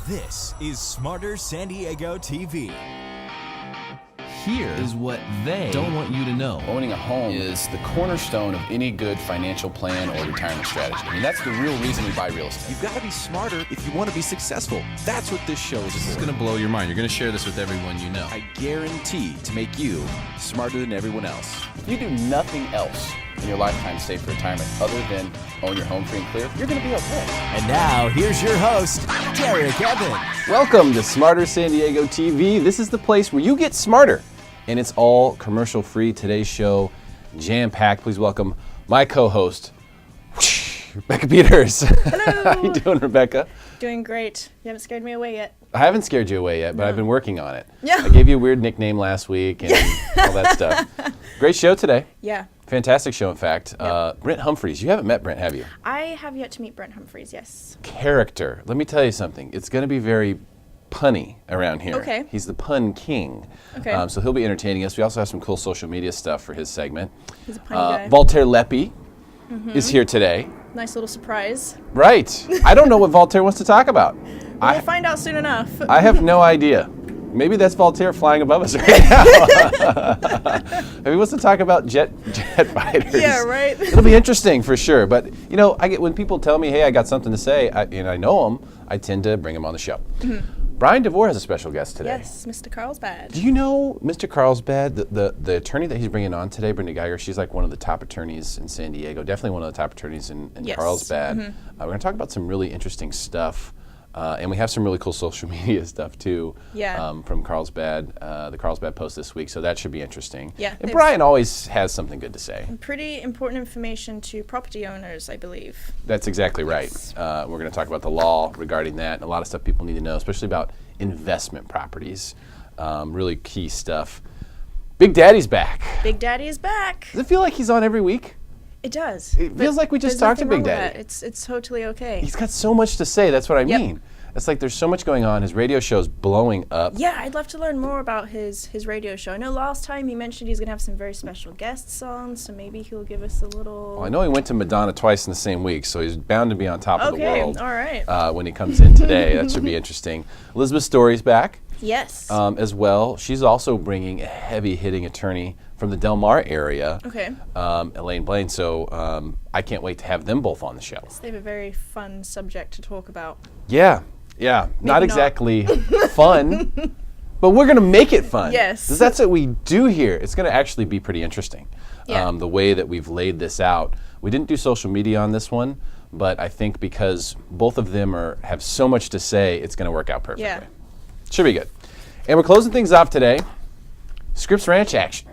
This is Smarter San Diego TV. Here is what they don't want you to know. Owning a home is the cornerstone of any good financial plan or retirement strategy. I mean, that's the real reason we buy real estate. You've got to be smarter if you want to be successful. That's what this show is. This is going to blow your mind. You're going to share this with everyone you know. I guarantee to make you smarter than everyone else. If you do nothing else in your lifetime to save for retirement other than own your home free and clear, you're going to be okay. And now, here's your host, Derek Evans. Welcome to Smarter San Diego TV. This is the place where you get smarter. And it's all commercial free. Today's show, jam-packed. Please welcome my co-host, Rebecca Peters. Hello. How you doing, Rebecca? Doing great. You haven't scared me away yet. I haven't scared you away yet, but I've been working on it. Yeah. I gave you a weird nickname last week and all that stuff. Great show today. Yeah. Fantastic show, in fact. Yep. Brent Humphreys. You haven't met Brent, have you? I have yet to meet Brent Humphreys, yes. Character. Let me tell you something. It's going to be very punny around here. Okay. He's the pun king. Okay. So he'll be entertaining us. We also have some cool social media stuff for his segment. He's a punny guy. Voltaire Lepe is here today. Nice little surprise. Right. I don't know what Voltaire wants to talk about. We'll find out soon enough. I have no idea. Maybe that's Voltaire flying above us right now. Maybe he wants to talk about jet fighters. Yeah, right. It'll be interesting for sure. But you know, I get when people tell me, "Hey, I got something to say," and I know them, I tend to bring them on the show. Brian DeVore has a special guest today. Yes, Mr. Carlsbad. Do you know Mr. Carlsbad, the attorney that he's bringing on today, Brenda Geiger? She's like one of the top attorneys in San Diego, definitely one of the top attorneys in Yes. Carlsbad. We're going to talk about some really interesting stuff, and we have some really cool social media stuff too. Yeah. From Carlsbad, the Carlsbad Post this week, so that should be interesting. Yeah, and Brian always has something good to say. Pretty important information to property owners, I believe. That's exactly right. We're going to talk about the law regarding that and a lot of stuff people need to know, especially about investment properties. Really key stuff. Big Daddy's back. Big Daddy is back. Does it feel like he's on every week? It does. It feels like we just talked to Big Daddy. It's totally okay. He's got so much to say. That's what I Yep. mean. It's like there's so much going on. His radio show's blowing up. Yeah, I'd love to learn more about his radio show. I know last time he mentioned he's going to have some very special guests on, so maybe he'll give us a little... Well, I know he went to Madonna twice in the same week, so he's bound to be on top of the world. All right. When he comes in today. That should be interesting. Elizabeth Story's back. Yes. As well. She's also bringing a heavy-hitting attorney from the Del Mar area, Okay. Elaine Blaine. So I can't wait to have them both on the show. They have a very fun subject to talk about. Yeah, not not. exactly fun, but we're going to make it fun. Yes. 'Cause that's what we do here. It's going to actually be pretty interesting, Yeah. the way that we've laid this out. We didn't do social media on this one, but I think because both of them have so much to say, it's going to work out perfectly. Yeah. Should be good. And we're closing things off today. Scripps Ranch action.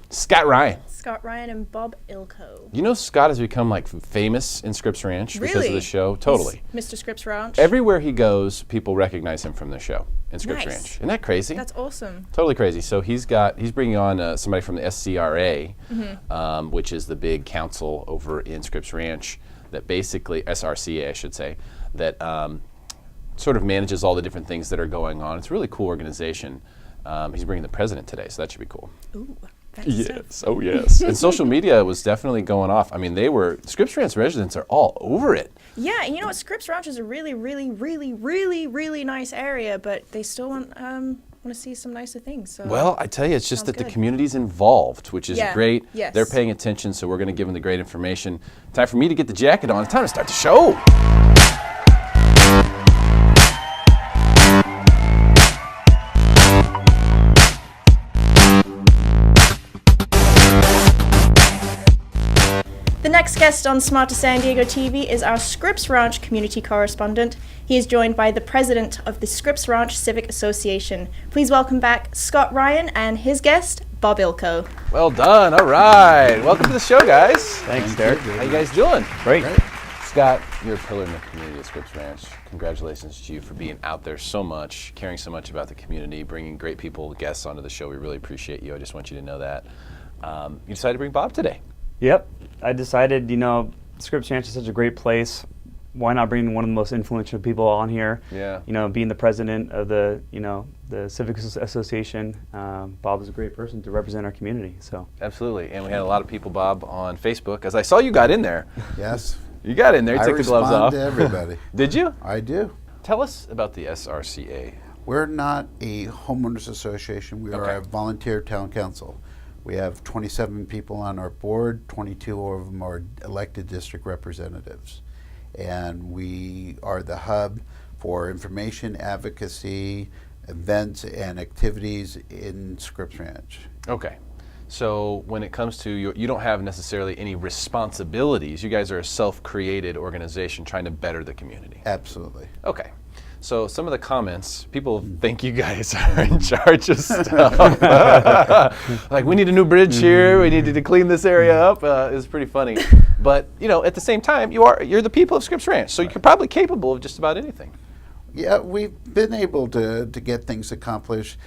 Scott Ryan. Scott Ryan and Bob Ilko. You know Scott has become like famous in Scripps Ranch because of Really? the show. Totally. He's Mr. Scripps Ranch. Everywhere he goes, people recognize him from the show in Scripps Nice. Ranch. Isn't that crazy? That's awesome. Totally crazy. So he's bringing on somebody from the SCRA, which is the big council over in Scripps Ranch that basically, SRCA I should say, that sort of manages all the different things that are going on. It's a really cool organization. He's bringing the president today, so that should be cool. Ooh, fancy stuff. Yes, oh yes. And social media was definitely going off. I mean, Scripps Ranch residents are all over it. Yeah, and you know what? Scripps Ranch is a really, really, really, really, really nice area, but they still want to see some nicer things. So. Well, I tell you, it's just Sounds that the good. community's involved, which is Yeah, great. yes. They're paying attention, so we're going to give them the great information. Time for me to get the jacket on. It's time to start the show. The next guest on Smarter San Diego TV is our Scripps Ranch community correspondent. He is joined by the president of the Scripps Ranch Civic Association. Please welcome back Scott Ryan and his guest, Bob Ilko. Well done. All right. Welcome to the show, guys. Thanks, Derek. How you guys doing? Great. Scott, you're a pillar in the community at Scripps Ranch. Congratulations to you for being out there so much, caring so much about the community, bringing great people, guests onto the show. We really appreciate you. I just want you to know that. You decided to bring Bob today. Yep. I decided, Scripps Ranch is such a great place. Why not bring one of the most influential people on here? Yeah. Being the president of the Civic Association, Bob is a great person to represent our community. So. Absolutely. And we had a lot of people, Bob, on Facebook. As I saw you got in there. Yes. You got in there. You I took the gloves off. respond to everybody. Did you? I do. Tell us about the SRCA. We're not a homeowners association. We are a volunteer town council. We have 27 people on our board, 22 of them are elected district representatives. And we are the hub for information, advocacy, events, and activities in Scripps Ranch. Okay. So when it comes to you don't have necessarily any responsibilities. You guys are a self-created organization trying to better the community. Absolutely. Okay. So some of the comments, people think you guys are in charge of stuff. Like, we need a new bridge here, we need to clean this area up. It's pretty funny. But, at the same time, you're the people of Scripps Ranch, so you're probably capable of just about anything. Yeah, we've been able to get things accomplished.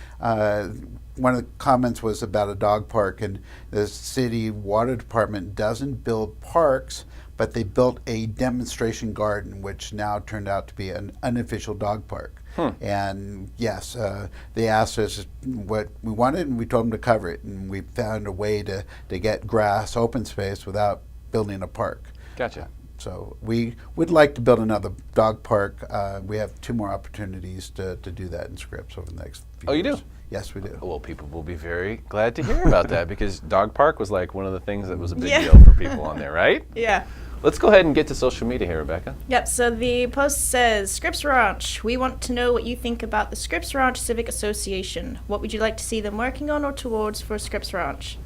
One of the comments was about a dog park, and the city water department doesn't build parks, but they built a demonstration garden, which now turned out to be an unofficial dog park. And yes, they asked us what we wanted, and we told them to cover it. And we found a way to get grass, open space, without building a park. Gotcha. So we would like to build another dog park. We have 2 more opportunities to do that in Scripps over the next few years. Oh, you do? Yes, we do. Well, people will be very glad to hear about that, because dog park was like one of the things that was a big deal for people on there, right? Yeah. Let's go ahead and get to social media here, Rebecca. Yep, so the post says, Scripps Ranch, we want to know what you think about the Scripps Ranch Civic Association. What would you like to see them working on or towards for Scripps Ranch?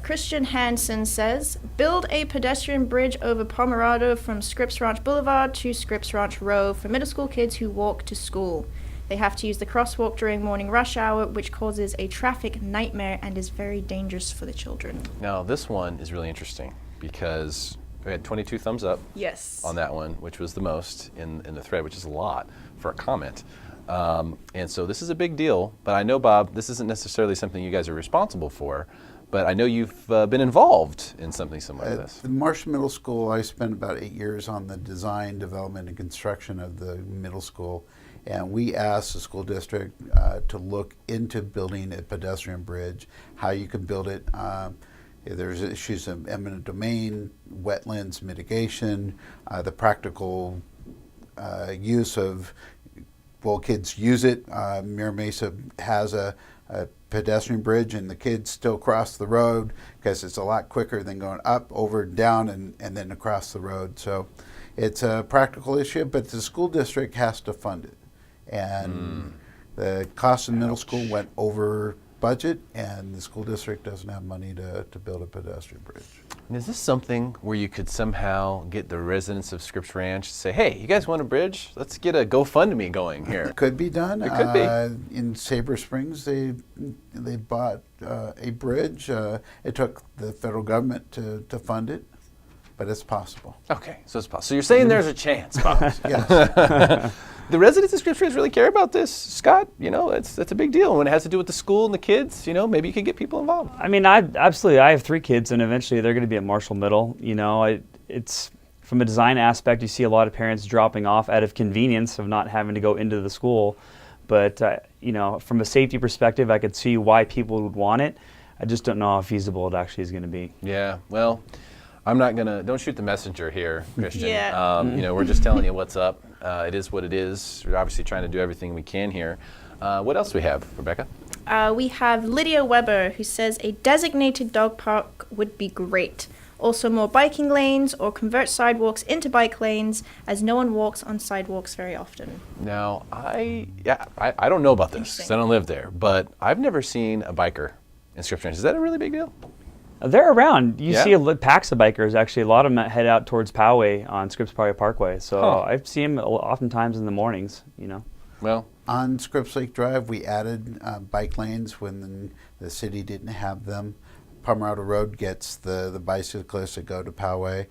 Christian Hansen says, build a pedestrian bridge over Pomerado from Scripps Ranch Boulevard to Scripps Ranch Row for middle school kids who walk to school. They have to use the crosswalk during morning rush hour, which causes a traffic nightmare and is very dangerous for the children. Now, this one is really interesting because we had 22 thumbs up Yes. on that one, which was the most in the thread, which is a lot for a comment. And so this is a big deal, but I know, Bob, this isn't necessarily something you guys are responsible for, but I know you've been involved in something similar to this. At the Marshall Middle School, I spent about 8 years on the design, development, and construction of the middle school. And we asked the school district to look into building a pedestrian bridge, how you can build it. There's issues of eminent domain, wetlands mitigation, the practical use of, well, kids use it. Mira Mesa has a pedestrian bridge, and the kids still cross the road because it's a lot quicker than going up, over, down, and then across the road. So it's a practical issue, but the school district has to fund it. And the cost of middle school went over budget, and the school district doesn't have money to build a pedestrian bridge. And is this something where you could somehow get the residents of Scripps Ranch to say, hey, you guys want a bridge? Let's get a GoFundMe going here. Could be done. It could be. In Sabre Springs, they bought a bridge. It took the federal government to fund it, but it's possible. Okay, so it's possible. So you're saying there's a chance, Bob. Yes. The residents of Scripps Ranch really care about this, Scott. It's a big deal. When it has to do with the school and the kids, maybe you could get people involved. I mean, absolutely. I have 3 kids, and eventually they're going to be at Marshall Middle. It's from a design aspect, you see a lot of parents dropping off out of convenience of not having to go into the school. But from a safety perspective, I could see why people would want it. I just don't know how feasible it actually is going to be. Yeah. Well, don't shoot the messenger here, Christian. Yeah. We're just telling you what's up. It is what it is. We're obviously trying to do everything we can here. What else do we have, Rebecca? We have Lydia Weber, who says a designated dog park would be great. Also more biking lanes, or convert sidewalks into bike lanes, as no one walks on sidewalks very often. Now, I don't know about this because I don't live there, but I've never seen a biker in Scripps Ranch. Is that a really big deal? They're around. You Yeah? see packs of bikers, actually. A lot of them head out towards Poway on Scripps Parkway. So I see them oftentimes in the mornings, Well, On Scripps Lake Drive, we added bike lanes when the city didn't have them. Pomerado Road gets the bicyclists that go to Poway.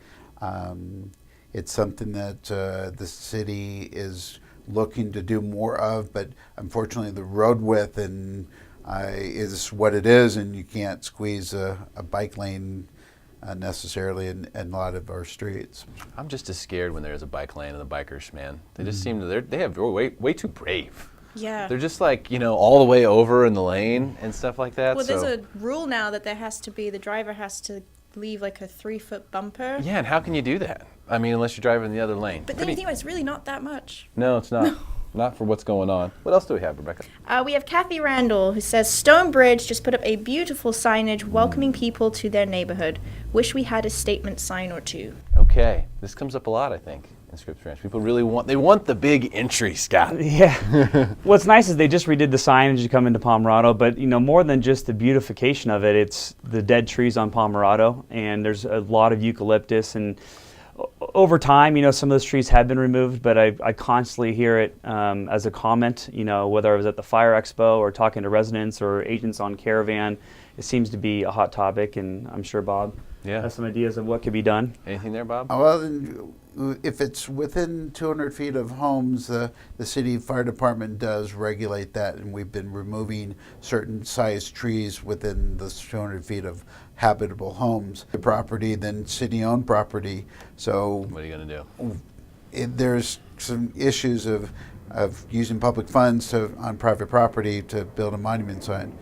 It's something that the city is looking to do more of, but unfortunately the road width is what it is, and you can't squeeze a bike lane necessarily in a lot of our streets. I'm just as scared when there's a bike lane and the bikers, man. They just seem to, they're way too brave. Yeah. They're just like, all the way over in the lane and stuff like that. Well, there's a rule now that the driver has to leave like a 3-foot bumper. Yeah, and how can you do that? I mean, unless you're driving the other lane. But then you think, it's really not that much. No, it's not. Not for what's going on. What else do we have, Rebecca? We have Kathy Randall, who says, Stonebridge just put up a beautiful signage welcoming people to their neighborhood. Wish we had a statement sign or two. Okay. This comes up a lot, I think, in Scripps Ranch. People really want the big entry, Scott. Yeah. What's nice is they just redid the signage as you come into Pomerado, but more than just the beautification of it, it's the dead trees on Pomerado, and there's a lot of eucalyptus, and over time, some of those trees have been removed, but I constantly hear it as a comment, whether I was at the Fire Expo or talking to residents or agents on Caravan. It seems to be a hot topic, and I'm sure Bob has some ideas of what could be done. Anything there, Bob? Well, if it's within 200 feet of homes, the city fire department does regulate that, and we've been removing certain size trees within the 200 feet of habitable homes. The property, then city-owned property. So what are you going to do? There's some issues of using public funds on private property to build a monument sign.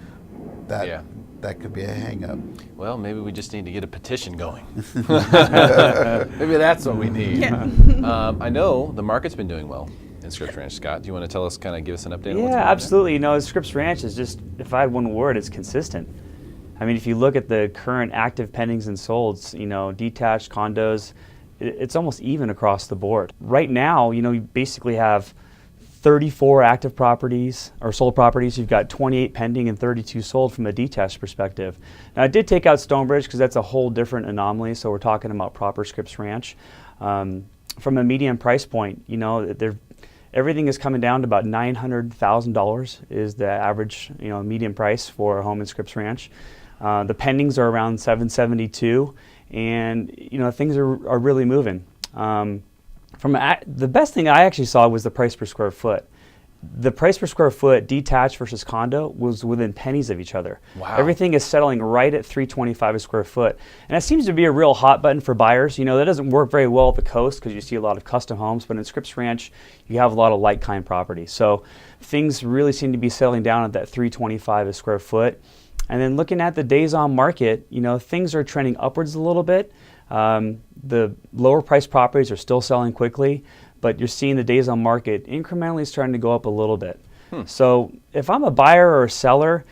That could be a hang-up. Well, maybe we just need to get a petition going. Maybe that's what we need. Yeah. I know the market's been doing well in Scripps Ranch. Scott, do you want to tell us, kind of give us an update on what's going on? Yeah, absolutely. Scripps Ranch is just, if I had one word, it's consistent. I mean, if you look at the current active pendings and solds, detached condos, it's almost even across the board. Right now, you basically have 34 active properties or sold properties. You've got 28 pending and 32 sold from a detached perspective. Now, I did take out Stonebridge because that's a whole different anomaly, so we're talking about proper Scripps Ranch. From a median price point, everything is coming down to about $900,000 is the average, median price for a home in Scripps Ranch. The pendings are around $772, and things are really moving. The best thing I actually saw was the price per square foot. The price per square foot, detached versus condo, was within pennies of each other. Wow. Everything is settling right at $325 a square foot. And that seems to be a real hot button for buyers. That doesn't work very well at the coast because you see a lot of custom homes, but in Scripps Ranch, you have a lot of like-kind property. So things really seem to be settling down at that $325 a square foot. And then looking at the days on market, things are trending upwards a little bit. The lower priced properties are still selling quickly, but you're seeing the days on market incrementally starting to go up a little bit. So if I'm a buyer or a seller,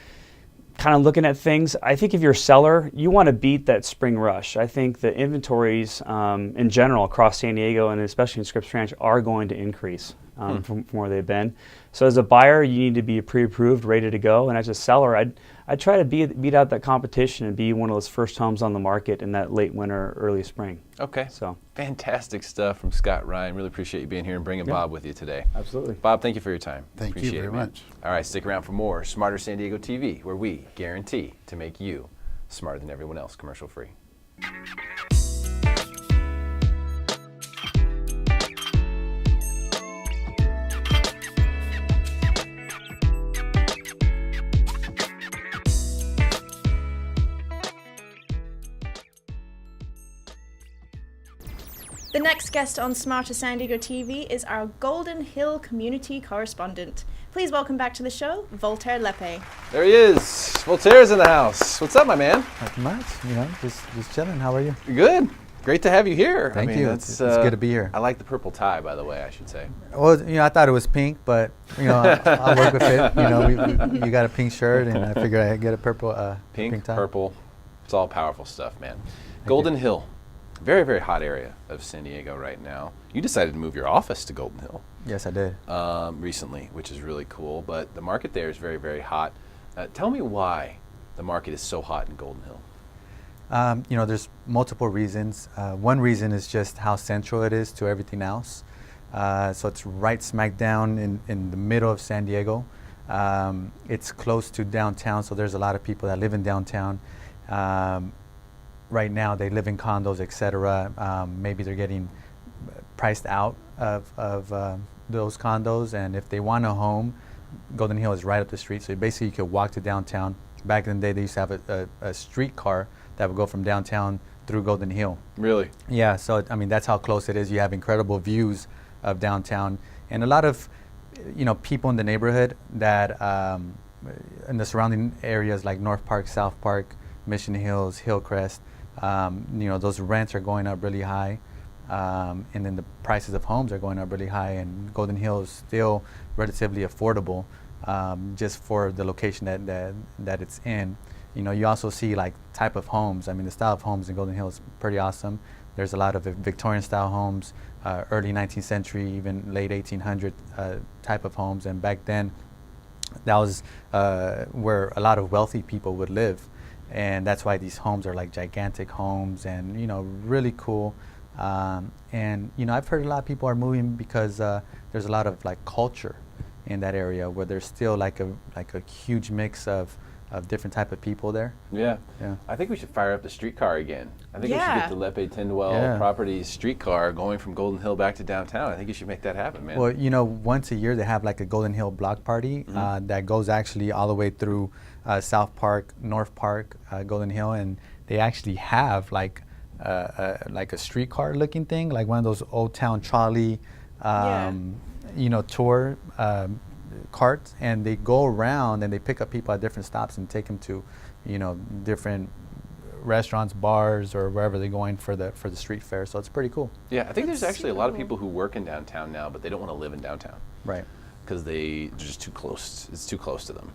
kind of looking at things, I think if you're a seller, you want to beat that spring rush. I think the inventories in general across San Diego and especially in Scripps Ranch are going to increase from where they've been. So as a buyer, you need to be pre-approved, ready to go. And as a seller, I'd try to beat out that competition and be one of those first homes on the market in that late winter, early spring. Okay. So fantastic stuff from Scott Ryan. Really appreciate you being here and bringing Bob with you today. Absolutely. Bob, thank you for your time. Thank you very much. All right, stick around for more Smarter San Diego TV, where we guarantee to make you smarter than everyone else, commercial free. The next guest on Smarter San Diego TV is our Golden Hill community correspondent. Please welcome back to the show, Voltaire Lepe. There he is. Voltaire's in the house. What's up, my man? Not much, just chilling. How are you? Good. Great to have you here. Thank you. It's good to be here. I like the purple tie, by the way, I should say. Well, I thought it was pink, but I'll work with it. You got a pink shirt, and I figured I'd get a purple pink tie. Purple. It's all powerful stuff, man. Golden Hill. Very, very hot area of San Diego right now. You decided to move your office to Golden Hill. Yes, I did. Recently, which is really cool. But the market there is very, very hot. Tell me why the market is so hot in Golden Hill. There's multiple reasons. One reason is just how central it is to everything else. So it's right smack down in the middle of San Diego. It's close to downtown, so there's a lot of people that live in downtown. Right now, they live in condos, etc. Maybe they're getting priced out of those condos, and if they want a home, Golden Hill is right up the street. So basically, you could walk to downtown. Back in the day, they used to have a streetcar that would go from downtown through Golden Hill. Really? Yeah. So that's how close it is. You have incredible views of downtown, and a lot of people in the neighborhood that in the surrounding areas like North Park, South Park, Mission Hills, Hillcrest. Those rents are going up really high. and then the prices of homes are going up really high, and Golden Hill is still relatively affordable, just for the location that it's in. You also see like type of homes. I mean, the style of homes in Golden Hill is pretty awesome. There's a lot of Victorian style homes, early 19th century, even late 1800 type of homes, and back then that was where a lot of wealthy people would live, and that's why these homes are like gigantic homes and really cool. And I've heard a lot of people are moving because there's a lot of like culture in that area where there's still like a huge mix of different type of people there. Yeah. Yeah. I think we should fire up the streetcar again. I think we should Yeah. get the Lepe 1012 Yeah. Properties streetcar going from Golden Hill back to downtown. I think you should make that happen, man. Well, once a year they have like a Golden Hill block party that goes actually all the way through South Park, North Park, Golden Hill, and they actually have like a streetcar looking thing, like one of those old town trolley, tour carts, and they go around and they pick up people at different stops and take them to, different restaurants, bars, or wherever they're going for the street fair. So it's pretty cool. Yeah, I think there's That's actually a super lot of cool. people who work in downtown now, but they don't want to live in downtown Right. because they're just too close. It's too close to them,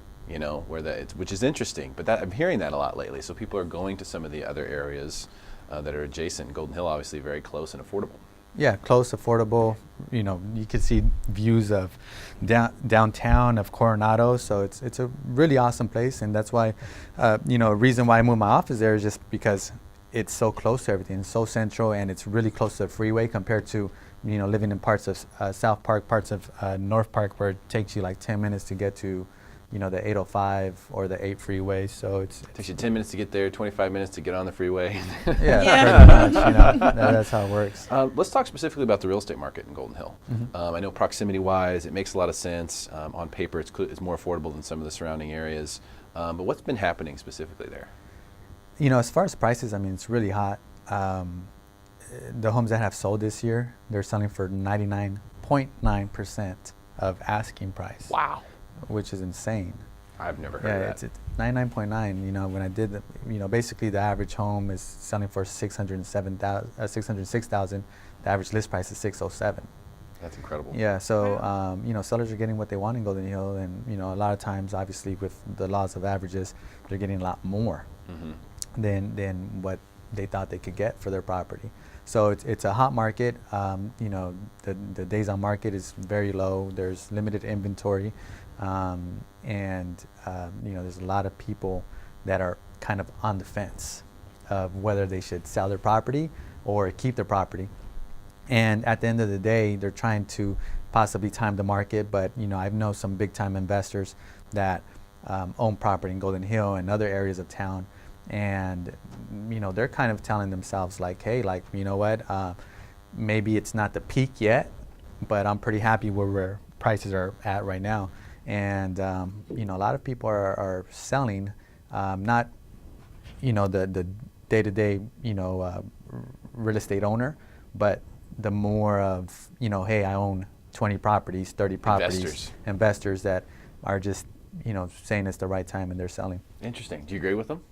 which is interesting. But I'm hearing that a lot lately. So people are going to some of the other areas that are adjacent. Golden Hill, obviously, very close and affordable. Yeah, close, affordable. You can see views of downtown of Coronado, so it's a really awesome place, and that's why, a reason why I moved my office there is just because it's so close to everything, it's so central, and it's really close to the freeway compared to, living in parts of South Park, parts of North Park, where it takes you like 10 minutes to get to, the 805 or the 8 freeway. So it takes you 10 minutes to get there, 25 minutes to get on the freeway. Yeah, pretty much. That's how it works. Let's talk specifically about the real estate market in Golden Hill. I know proximity-wise, it makes a lot of sense. On paper, it's more affordable than some of the surrounding areas. But what's been happening specifically there? As far as prices, I mean, it's really hot. The homes that have sold this year, they're selling for 99.9% of asking price. Wow. Which is insane. I've never heard of that. It's 99.9. When I did, basically the average home is selling for $606,000. The average list price is $607,000. That's incredible. Yeah. So sellers are getting what they want in Golden Hill, and a lot of times, obviously, with the laws of averages, they're getting a lot more than what they thought they could get for their property. So it's a hot market. The days on market is very low. There's limited inventory. There's a lot of people that are kind of on the fence of whether they should sell their property or keep their property. And at the end of the day, they're trying to possibly time the market. But, I know some big time investors that own property in Golden Hill and other areas of town. And, they're kind of telling themselves like, hey, like, maybe it's not the peak yet, but I'm pretty happy where prices are at right now. And a lot of people are selling, not the day-to-day real estate owner, but the more of hey, I own 20 properties, 30 properties, investors that are just saying it's the right time and they're selling. Interesting. Do you agree with them?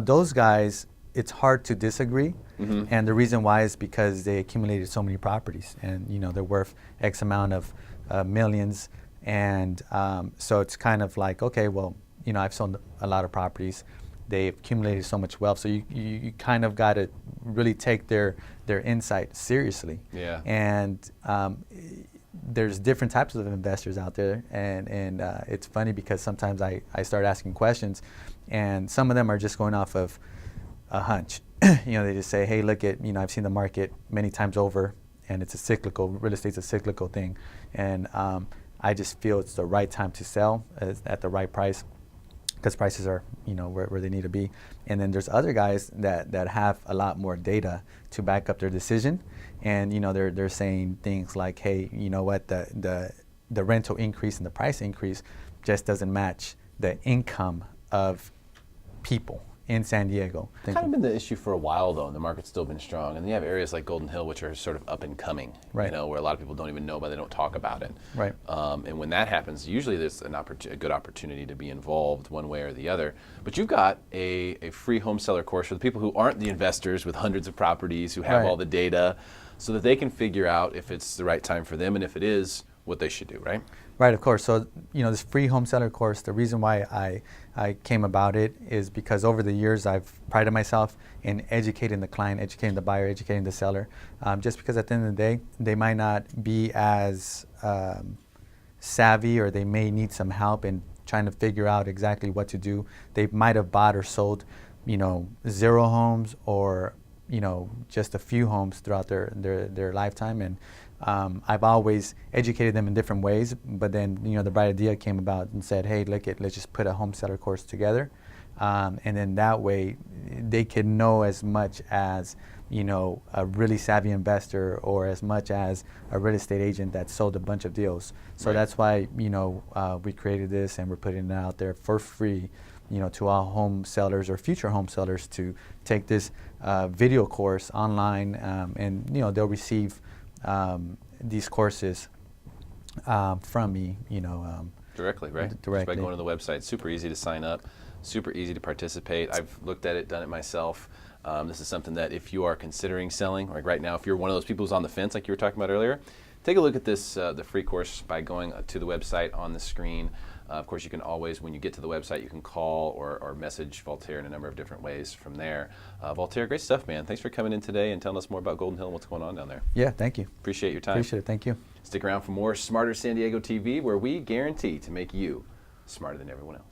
Those guys, it's hard to disagree. And the reason why is because they accumulated so many properties, and they're worth X amount of millions, and so it's kind of like, okay, well, I've sold a lot of properties. They've accumulated so much wealth, so you kind of got to really take their insight seriously. Yeah. And there's different types of investors out there, and it's funny because sometimes I start asking questions, and some of them are just going off of a hunch. They just say, hey, look at, I've seen the market many times over, and it's real estate's a cyclical thing, and I just feel it's the right time to sell at the right price, because prices are, where they need to be. And then there's other guys that have a lot more data to back up their decision, and they're saying things like, hey, what, the rental increase and the price increase just doesn't match the income of people in San Diego. Kind of been the issue for a while, though, and the market's still been strong. And then you have areas like Golden Hill, which are sort of up and coming, Right. you know, where a lot of people don't even know, but they don't talk about it. Right. And when that happens, usually there's a good opportunity to be involved one way or the other. But you've got a free home seller course for the people who aren't the investors with hundreds of properties, who have Right. all the data, so that they can figure out if it's the right time for them, and if it is, what they should do, right? Right, of course. So, you know, this free home seller course, the reason why I came about it is because over the years I've prided myself in educating the client, educating the buyer, educating the seller. Just because at the end of the day, they might not be as savvy, or they may need some help in trying to figure out exactly what to do. They might have bought or sold, you know, 0 homes, or, you know, just a few homes throughout their lifetime. And I've always educated them in different ways, but then, you know, the bright idea came about and said, hey, let's just put a home seller course together. And then that way they can know as much as, you know, a really savvy investor, or as much as a real estate agent that sold a bunch of deals. So Right. that's why, you know, we created this, and we're putting it out there for free, you know, to all home sellers or future home sellers to take this video course online, and, you know, they'll receive these courses from me, you know. Directly, right? Directly. Just by going to the website. Super easy to sign up, super easy to participate. I've looked at it, done it myself. This is something that if you are considering selling, like right now, if you're one of those people who's on the fence, like you were talking about earlier, take a look at this, the free course, by going to the website on the screen. Of course, you can always, when you get to the website, you can call or message Voltaire in a number of different ways from there. Voltaire, great stuff, man. Thanks for coming in today and telling us more about Golden Hill and what's going on down there. Yeah, thank you. Appreciate your time. Appreciate it. Thank you. Stick around for more Smarter San Diego TV, where we guarantee to make you smarter than everyone else.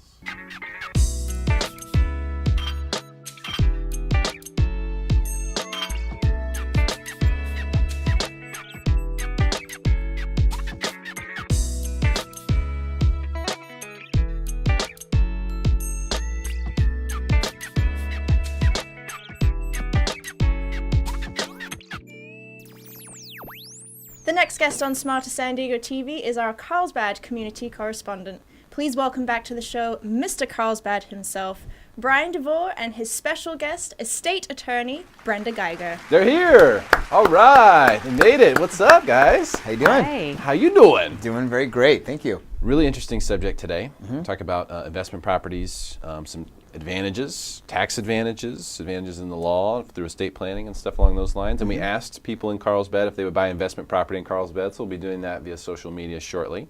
The next guest on Smarter San Diego TV is our Carlsbad community correspondent. Please welcome back to the show Mr. Carlsbad himself, Brian DeVore, and his special guest, estate attorney Brenda Geiger. They're here. All right, they made it. What's up, guys? How you doing? Hi. How you doing? Doing very great, thank you. Really interesting subject today. Talk about investment properties, some advantages, tax advantages, advantages in the law through estate planning and stuff along those lines. And we asked people in Carlsbad if they would buy investment property in Carlsbad, so we'll be doing that via social media shortly.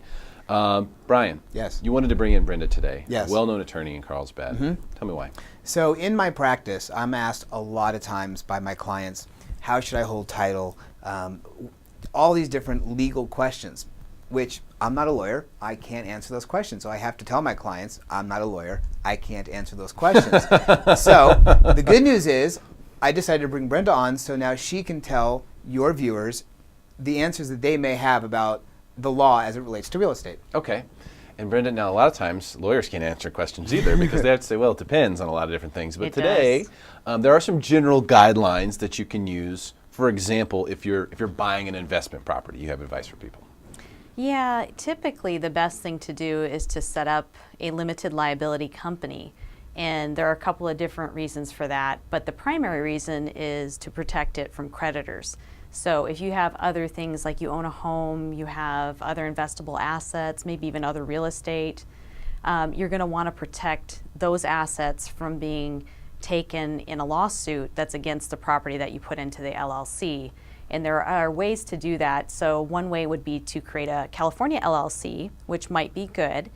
Brian, Yes. you wanted to bring in Brenda today. Yes. A well-known attorney in Carlsbad. Tell me why. So in my practice, I'm asked a lot of times by my clients, how should I hold title? All these different legal questions, which I'm not a lawyer. I can't answer those questions. So I have to tell my clients, I'm not a lawyer. I can't answer those questions. So the good news is I decided to bring Brenda on so now she can tell your viewers the answers that they may have about the law as it relates to real estate. Okay. And Brenda, now a lot of times lawyers can't answer questions either because they have to say, well, it depends on a lot of different things. But It today, does. there are some general guidelines that you can use. For example, if you're buying an investment property, you have advice for people. Yeah, typically the best thing to do is to set up a limited liability company. And there are a couple of different reasons for that, but the primary reason is to protect it from creditors. So if you have other things like you own a home, you have other investable assets, maybe even other real estate, you're going to want to protect those assets from being taken in a lawsuit that's against the property that you put into the LLC. And there are ways to do that. So one way would be to create a California LLC, which might be good,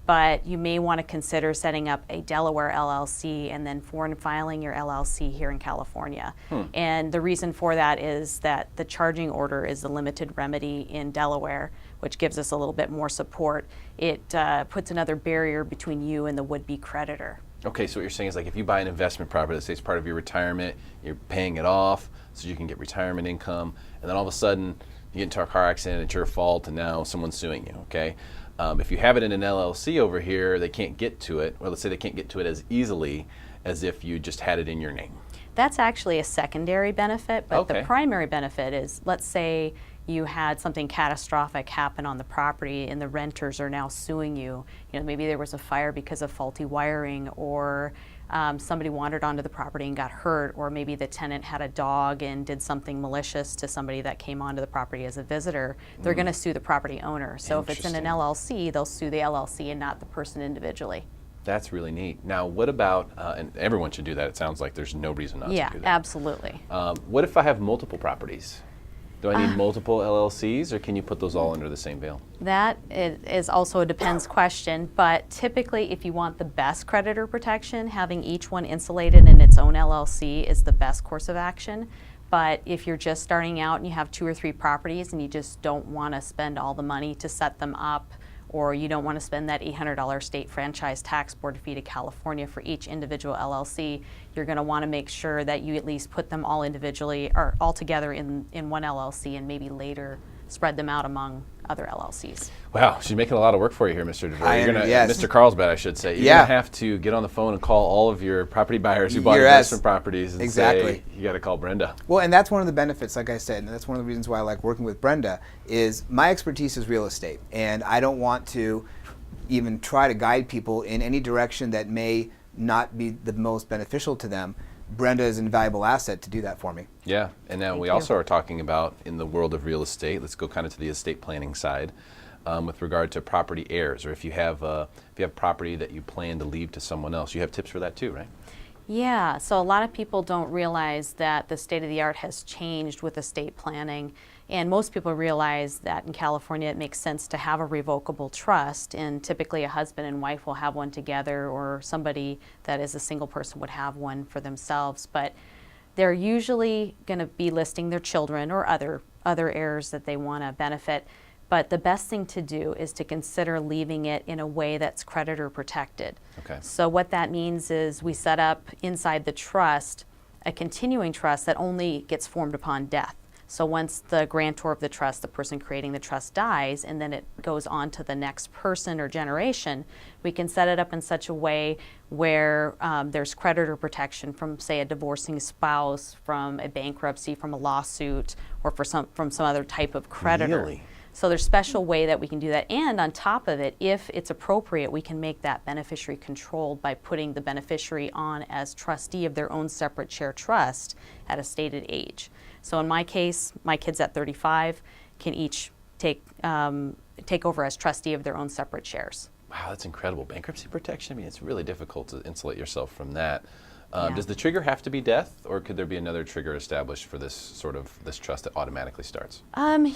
but you may want to consider setting up a Delaware LLC and then foreign filing your LLC here in California. And the reason for that is that the charging order is a limited remedy in Delaware, which gives us a little bit more support. It puts another barrier between you and the would-be creditor. Okay, so what you're saying is like if you buy an investment property, let's say it's part of your retirement, you're paying it off so you can get retirement income, and then all of a sudden you get into a car accident, it's your fault, and now someone's suing you, okay? If you have it in an LLC over here, they can't get to it, or let's say they can't get to it as easily as if you just had it in your name. That's actually a secondary benefit, but Okay. the primary benefit is, let's say you had something catastrophic happen on the property and the renters are now suing you. You know, maybe there was a fire because of faulty wiring, or somebody wandered onto the property and got hurt, or maybe the tenant had a dog and did something malicious to somebody that came onto the property as a visitor, they're going to sue the property owner. So if it's in an LLC, they'll sue the LLC and not the person individually. That's really neat. Now, what about, and everyone should do that, it sounds like there's no reason not to do that. Yeah, absolutely. What if I have multiple properties? Do I need multiple LLCs, or can you put those all under the same veil? That is also a depends question, but typically if you want the best creditor protection, having each one insulated in its own LLC is the best course of action. But if you're just starting out and you have 2 or 3 properties and you just don't want to spend all the money to set them up, or you don't want to spend that $800 state franchise tax board fee to California for each individual LLC, you're going to want to make sure that you at least put them all individually or all together in one LLC, and maybe later spread them out among other LLCs. Wow, she's making a lot of work for you here, Mr. DeVore. You're gonna, yes. Mr. Carlsbad, I should say. You're going to have to get on the phone and call all of your property buyers who bought investment properties and say, you got to call Brenda. Well, and that's one of the benefits, like I said, and that's one of the reasons why I like working with Brenda, is my expertise is real estate, and I don't want to even try to guide people in any direction that may not be the most beneficial to them. Brenda is an invaluable asset to do that for me. Yeah, and now we also are talking about, in the world of real estate, let's go kind of to the estate planning side, with regard to property heirs, or if you have property that you plan to leave to someone else. You have tips for that too, right? Yeah, so a lot of people don't realize that the state of the art has changed with estate planning, and most people realize that in California it makes sense to have a revocable trust, and typically a husband and wife will have one together, or somebody that is a single person would have one for themselves, but they're usually going to be listing their children or other heirs that they want to benefit. But the best thing to do is to consider leaving it in a way that's creditor protected. Okay. So what that means is we set up inside the trust a continuing trust that only gets formed upon death. So once the grantor of the trust, the person creating the trust, dies, and then it goes on to the next person or generation, we can set it up in such a way where there's creditor protection from, say, a divorcing spouse, from a bankruptcy, from a lawsuit, or from some other type of creditor. Really? So there's a special way that we can do that. And on top of it, if it's appropriate, we can make that beneficiary controlled by putting the beneficiary on as trustee of their own separate share trust at a stated age. So in my case, my kids at 35 can each take over as trustee of their own separate shares. Wow, that's incredible. Bankruptcy protection? I mean, it's really difficult to insulate yourself from that. Yeah. Does the trigger have to be death, or could there be another trigger established for this trust that automatically starts?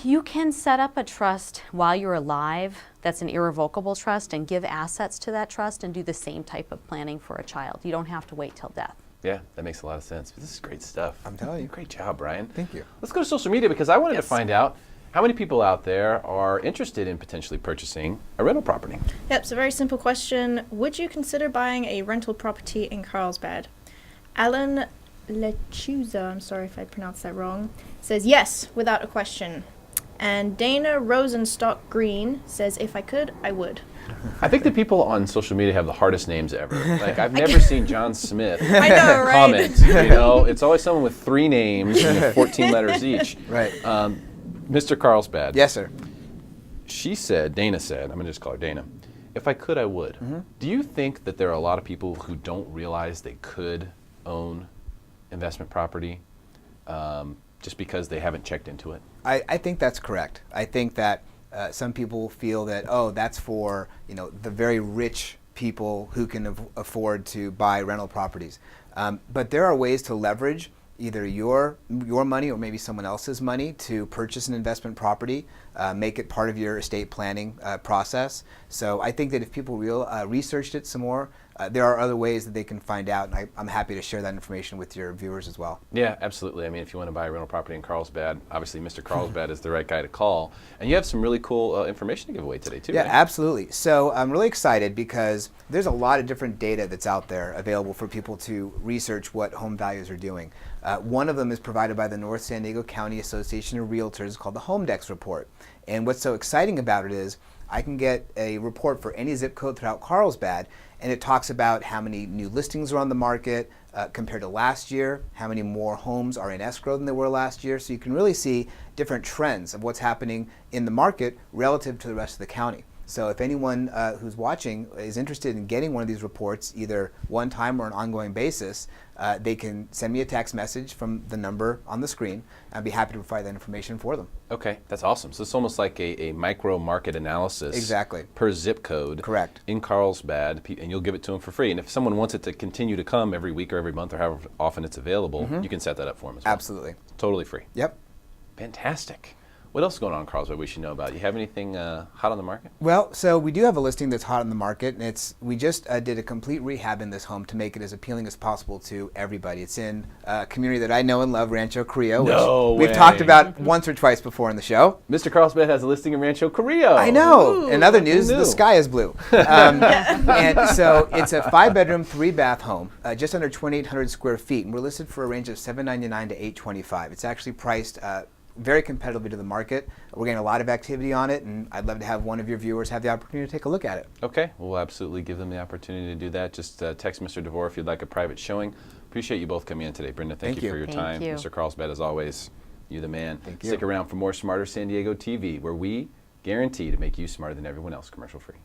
You can set up a trust while you're alive that's an irrevocable trust and give assets to that trust and do the same type of planning for a child. You don't have to wait till death. Yeah, that makes a lot of sense. This is great stuff. I'm telling you. Great job, Brian. Thank you. Let's go to social media, because I wanted to find out how many people out there are interested in potentially purchasing a rental property. Yep, it's a very simple question. Would you consider buying a rental property in Carlsbad? Alan Lechuza, I'm sorry if I pronounced that wrong, says yes, without a question. And Dana Rosenstock Green says, if I could, I would. I think the people on social media have the hardest names ever. Like, I've never seen John Smith I know, right? comment. You know, it's always someone with 3 names and 14 letters each. Right. Mr. Carlsbad. Yes, sir. Dana said, I'm going to just call her Dana, if I could, I would. Mm-hmm. Do you think that there are a lot of people who don't realize they could own investment property just because they haven't checked into it? I think that's correct. I think that some people feel that, oh, that's for the very rich people who can afford to buy rental properties. But there are ways to leverage either your money or maybe someone else's money to purchase an investment property, make it part of your estate planning process. So I think that if people researched it some more, there are other ways that they can find out, and I'm happy to share that information with your viewers as well. Yeah, absolutely. I mean, if you want to buy a rental property in Carlsbad, obviously Mr. Carlsbad is the right guy to call. And you have some really cool information to give away today, too, Yeah, right? absolutely. So I'm really excited because there's a lot of different data that's out there available for people to research what home values are doing. One of them is provided by the North San Diego County Association of Realtors called the HomeDex Report. And what's so exciting about it is I can get a report for any zip code throughout Carlsbad, and it talks about how many new listings are on the market compared to last year, how many more homes are in escrow than there were last year. So you can really see different trends of what's happening in the market relative to the rest of the county. So if anyone who's watching is interested in getting one of these reports, either one time or an ongoing basis, they can send me a text message from the number on the screen. I'd be happy to provide that information for them. Okay, that's awesome. So it's almost like a micro market analysis. Exactly. Per zip code. Correct. In Carlsbad, and you'll give it to them for free. And if someone wants it to continue to come every week or every month or however often it's available, you can set that up for them as well. Absolutely. Totally free. Yep. Fantastic. What else is going on in Carlsbad we should know about? You have anything hot on the market? Well, so we do have a listing that's hot on the market, and we just did a complete rehab in this home to make it as appealing as possible to everybody. It's in a community that I know and love, Rancho Carrillo, which we've talked about once or twice before in the show. Mr. Carlsbad has a listing in Rancho Carrillo. I know. In other news, the sky is blue. And so it's a 5-bedroom, 3-bath home, just under 2,800 square feet, and we're listed for a range of $799 to $825. It's actually priced very competitively to the market. We're getting a lot of activity on it, and I'd love to have one of your viewers have the opportunity to take a look at it. Okay, we'll absolutely give them the opportunity to do that. Just text Mr. DeVore if you'd like a private showing. Appreciate you both coming in today. Brenda, thank you for your time. Mr. Carlsbad, as always, you the man. Thank you. Stick around for more Smarter San Diego TV, where we guarantee to make you smarter than everyone else, commercial free.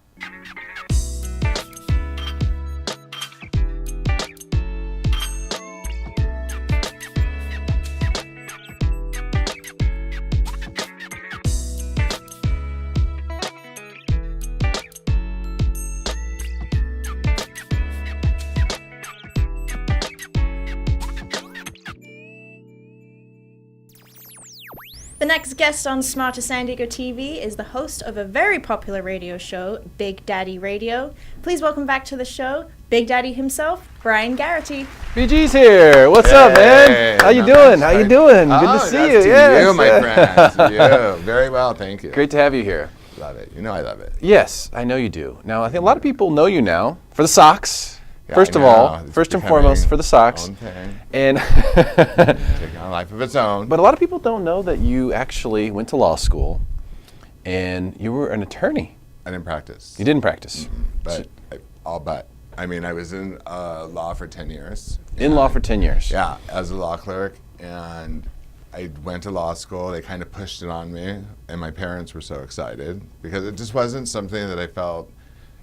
The next guest on Smarter San Diego TV is the host of a very popular radio show, Big Daddy Radio. Please welcome back to the show, Big Daddy himself, Brian Garrity. BG's here. What's up, man? How you doing? How you doing? Good to see you. Yes, you, my friend. You. Very well, thank you. Great to have you here. Love it. You know I love it. Yes, I know you do. Now, I think a lot of people know you now for the socks. Yeah, First of all, first and foremost, for the socks. And taking on a life of its own. But a lot of people don't know that you actually went to law school and you were an attorney. I didn't practice. You didn't practice. But I'll bet. I mean, I was in law for 10 years. In law for 10 years? Yeah, as a law clerk. And I went to law school. They kind of pushed it on me. And my parents were so excited because it just wasn't something that I felt.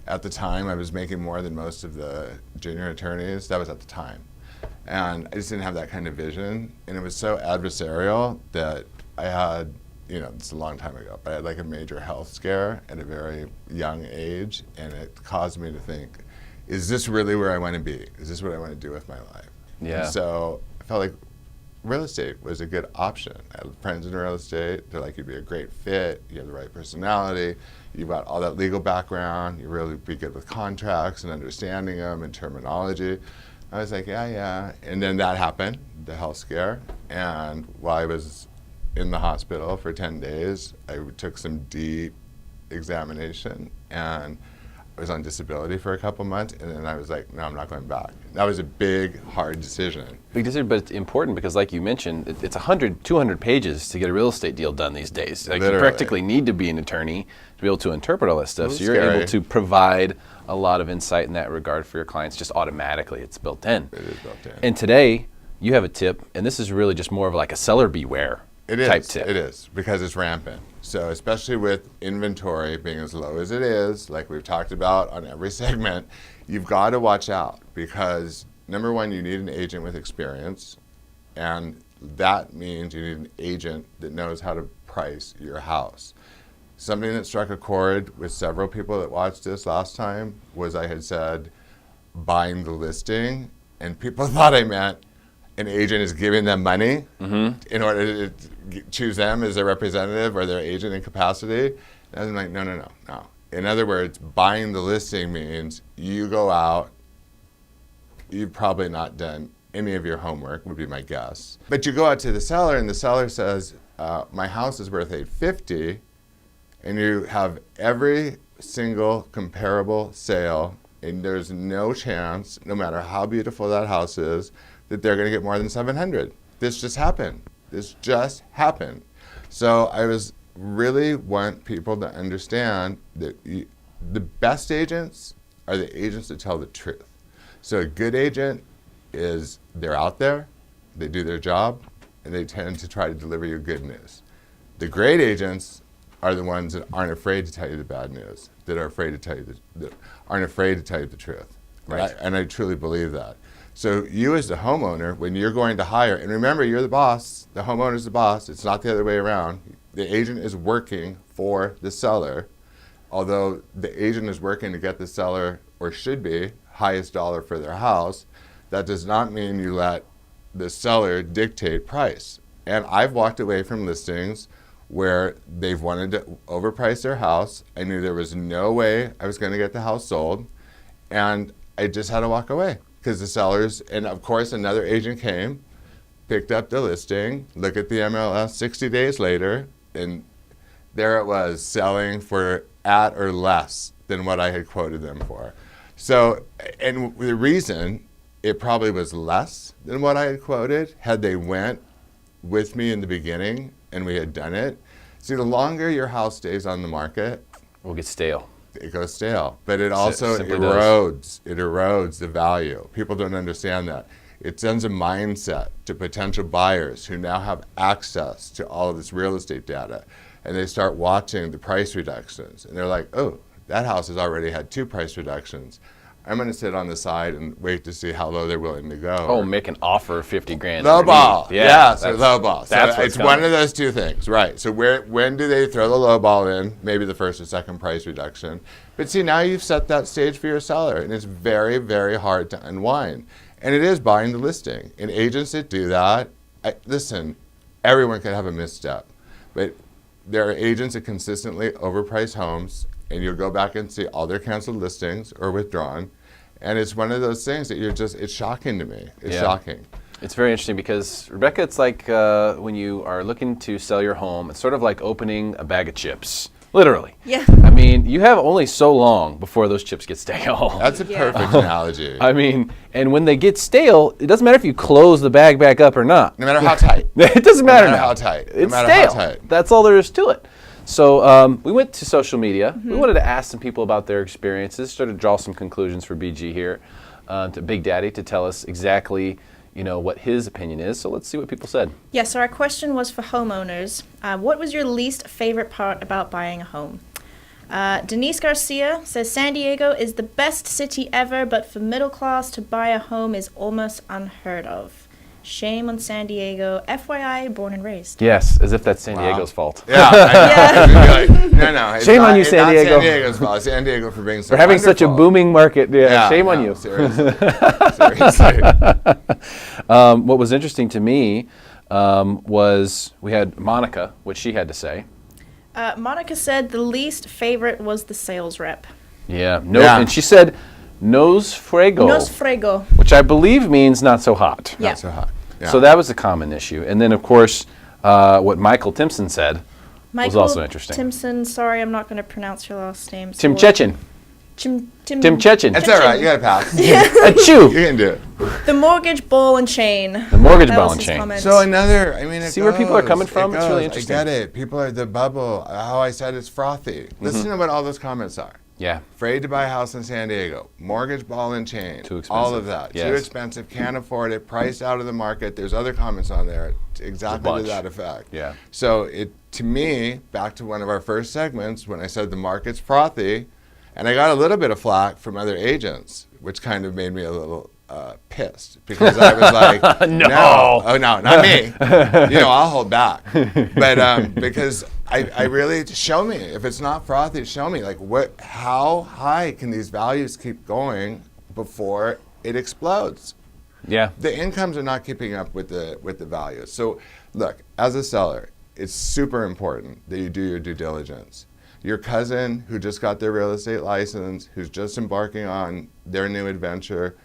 At the time, I was making more than most of the junior attorneys. That was at the time. And I just didn't have that kind of vision. And it was so adversarial that I had, it's a long time ago, but I had like a major health scare at a very young age. And it caused me to think, is this really where I want to be? Is this what I want to do with my life? Yeah. And so I felt like real estate was a good option. I had friends in real estate. They're like, you'd be a great fit. You have the right personality. You've got all that legal background. You really be good with contracts and understanding them and terminology. I was like, yeah. And then that happened, the health scare. And while I was in the hospital for 10 days, I took some deep examination and I was on disability for a couple months, and then I was like, no, I'm not going back. That was a big, hard decision. Big decision, but it's important because, like you mentioned, it's 100, 200 pages to get a real estate deal done these days. Like, you practically need to be an attorney to be able to interpret all that stuff. So you're able to provide a lot of insight in that regard for your clients just automatically. It's built in. It is built in. And today, you have a tip, and this is really just more of like a seller beware type tip. It is, because it's rampant. So especially with inventory being as low as it is, like we've talked about on every segment, you've got to watch out because, number one, you need an agent with experience, and that means you need an agent that knows how to price your house. Something that struck a chord with several people that watched this last time was I had said buying the listing, and people thought I meant an agent is giving them money in order to choose them as their representative or their agent in capacity. And I'm like, no. In other words, buying the listing means you go out, you've probably not done any of your homework, would be my guess. But you go out to the seller, and the seller says, my house is worth $850, and you have every single comparable sale, and there's no chance, no matter how beautiful that house is, that they're going to get more than $700. This just happened. So I really want people to understand that the best agents are the agents that tell the truth. So a good agent they're out there, they do their job, and they tend to try to deliver you good news. The great agents are the ones that aren't afraid to tell you the bad news, that are afraid to tell you that aren't afraid to tell you the truth. Right. And I truly believe that. So you as the homeowner, when you're going to hire, and remember, you're the boss, the homeowner's the boss, it's not the other way around. The agent is working for the seller, although the agent is working to get the seller, or should be, highest dollar for their house. That does not mean you let the seller dictate price. And I've walked away from listings where they've wanted to overprice their house. I knew there was no way I was going to get the house sold, and I just had to walk away because the sellers, and of course another agent came, picked up the listing, look at the MLS 60 days later, and there it was, selling for at or less than what I had quoted them for. So, and the reason it probably was less than what I had quoted, had they went with me in the beginning and we had done it. See, the longer your house stays on the market, We'll get stale. it goes stale. But it also simply erodes the value. People don't understand that. It sends a mindset to potential buyers who now have access to all of this real estate data. And they start watching the price reductions. And they're like, oh, that house has already had 2 price reductions. I'm going to sit on the side and wait to see how low they're willing to go. Oh, make an offer of 50 grand. Low ball. underneath. Yeah, so low ball. So That's it's one of those two things, right? So when do they throw the low ball in? Maybe the first or second price reduction. But see, now you've set that stage for your seller, and it's very, very hard to unwind. And it is buying the listing. And agents that do that, listen, everyone can have a misstep. But there are agents that consistently overprice homes, and you'll go back and see all their canceled listings or withdrawn. And it's one of those things that it's shocking to me. It's shocking. It's very interesting because, Rebecca, it's like when you are looking to sell your home, it's sort of like opening a bag of chips, literally. Yeah. I mean, you have only so long before those chips get stale. That's a perfect analogy. I mean, and when they get stale, it doesn't matter if you close the bag back up or not. No matter how tight. It doesn't matter No matter now. how tight. It's No matter stale. how tight. That's all there is to it. So we went to social media. We wanted to ask some people about their experiences, sort of draw some conclusions for BG here, to Big Daddy, to tell us exactly, what his opinion is. So let's see what people said. Yeah, so our question was for homeowners. What was your least favorite part about buying a home? Denise Garcia says San Diego is the best city ever, but for middle class to buy a home is almost unheard of. Shame on San Diego. FYI, born and raised. Yes, as if that's San Diego's fault. Yeah, I know. Like, no. It's Shame on not, you, it's San not Diego. San Diego's fault. San Diego for being so For having such a wonderful. booming market. Yeah, shame on you. Seriously. Seriously. What was interesting to me was we had Monica, what she had to say. Monica said the least favorite was the sales rep. Yeah, Yeah. and she said nos frego, Nos frego. which I believe means not so hot. Yeah. Not so hot. Yeah. So that was a common issue. And then, of course, what Michael Timpson said was also interesting. Timpson, sorry, I'm not going to pronounce your last name. Tim Chechen. Tim Chechen. That's all right. You got to pass. Achoo! You can do it. The mortgage ball and chain. The mortgage That ball was and his chain. comment. So it See where people are coming goes. from? It It's really goes. interesting. I get it. People are the bubble. How I said it's frothy. Listen to what all those comments are. Yeah. Afraid to buy a house in San Diego. Mortgage ball and chain. Too expensive. All of that. Yes. Too expensive. Can't afford it. Priced out of the market. There's other comments on there exactly to bunch. that effect. Yeah. So to me, back to one of our first segments, when I said the market's frothy, and I got a little bit of flack from other agents, which kind of made me a little pissed because I was like, No. Oh, no, not me. I'll hold back. But because I really, show me. If it's not frothy, show me. Like, how high can these values keep going before it explodes? Yeah. The incomes are not keeping up with the values. So, look, as a seller, it's super important that you do your due diligence. Your cousin who just got their real estate license, who's just embarking on their new adventure,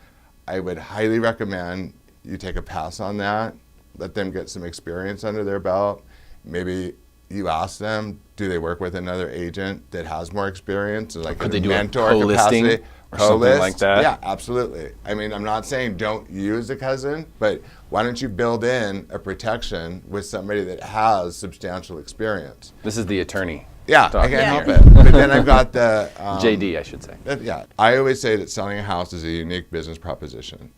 I would highly recommend you take a pass on that. Let them get some experience under their belt. Maybe you ask them, do they work with another agent that has more experience, like Could a they do mentor a co-listing capacity? or something like that? Yeah, absolutely. I mean, I'm not saying don't use a cousin, but why don't you build in a protection with somebody that has substantial experience? This is the attorney. Yeah, I talking can't here. help it. But then I've got the JD, I should say. Yeah, I always say that selling a house is a unique business proposition.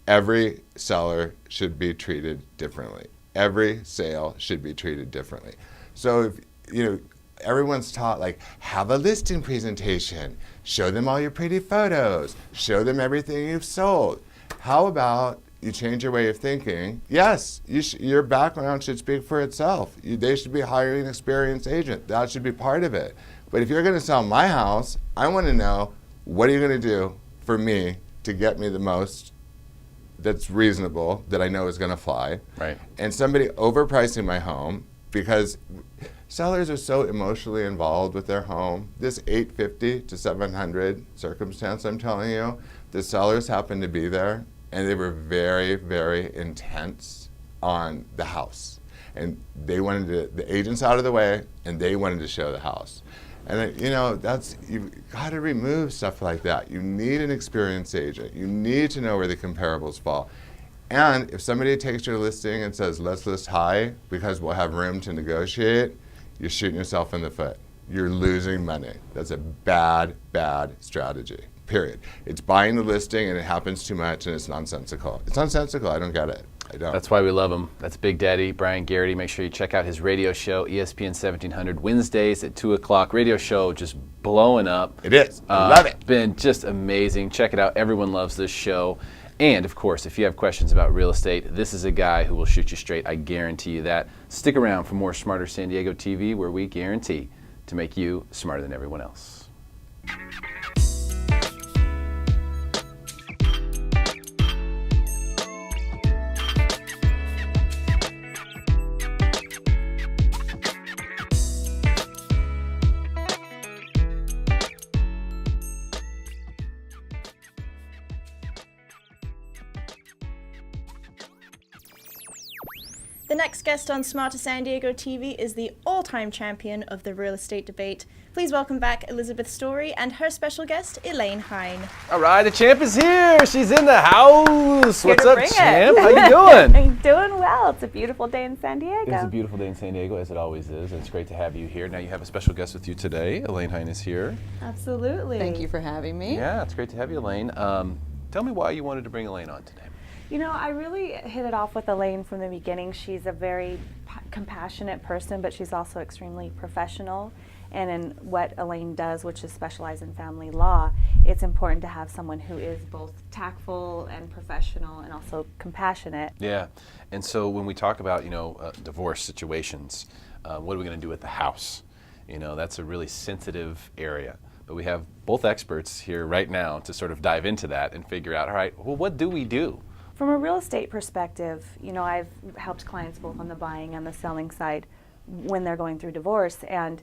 Every seller should be treated differently. Every sale should be treated differently. So if everyone's taught, like, have a listing presentation, show them all your pretty photos, show them everything you've sold. How about you change your way of thinking? Yes, your background should speak for itself. They should be hiring an experienced agent. That should be part of it. But if you're going to sell my house, I want to know, what are you going to do for me to get me the most that's reasonable, that I know is going to fly? Right. And somebody overpricing my home, because sellers are so emotionally involved with their home. This $850 to $700 circumstance I'm telling you, the sellers happened to be there, and they were very, very intense on the house. And they wanted the agents out of the way, and they wanted to show the house. And you've got to remove stuff like that. You need an experienced agent. You need to know where the comparables fall. And if somebody takes your listing and says, let's list high because we'll have room to negotiate, you're shooting yourself in the foot. You're losing money. That's a bad, bad strategy, period. It's buying the listing and it happens too much and it's nonsensical. It's nonsensical. I don't get it. I don't. That's why we love him. That's Big Daddy, Brian Garrity. Make sure you check out his radio show, ESPN 1700, Wednesdays at 2 o'clock. Radio show just blowing up. It is. I love it. Been just amazing. Check it out. Everyone loves this show. And, of course, if you have questions about real estate, this is a guy who will shoot you straight. I guarantee you that. Stick around for more Smarter San Diego TV, where we guarantee to make you smarter than everyone else. The next guest on Smarter San Diego TV is the all-time champion of the real estate debate. Please welcome back Elizabeth Story and her special guest, Elaine Hine. All right, the champ is here. She's in the house. Here What's to up, bring champ? it. How you doing? I'm doing well. It's a beautiful day in San Diego. It's a beautiful day in San Diego, as it always is, and it's great to have you here. Now you have a special guest with you today. Elaine Hine is here. Absolutely. Thank you for having me. Yeah, it's great to have you, Elaine. Tell me why you wanted to bring Elaine on today. You know, I really hit it off with Elaine from the beginning. She's a very compassionate person, but she's also extremely professional. And in what Elaine does, which is specialize in family law, it's important to have someone who is both tactful and professional and also compassionate. Yeah, and so when we talk about, divorce situations, what are we going to do with the house? That's a really sensitive area. But we have both experts here right now to sort of dive into that and figure out, all right, well, what do we do? From a real estate perspective, I've helped clients both on the buying and the selling side when they're going through divorce, and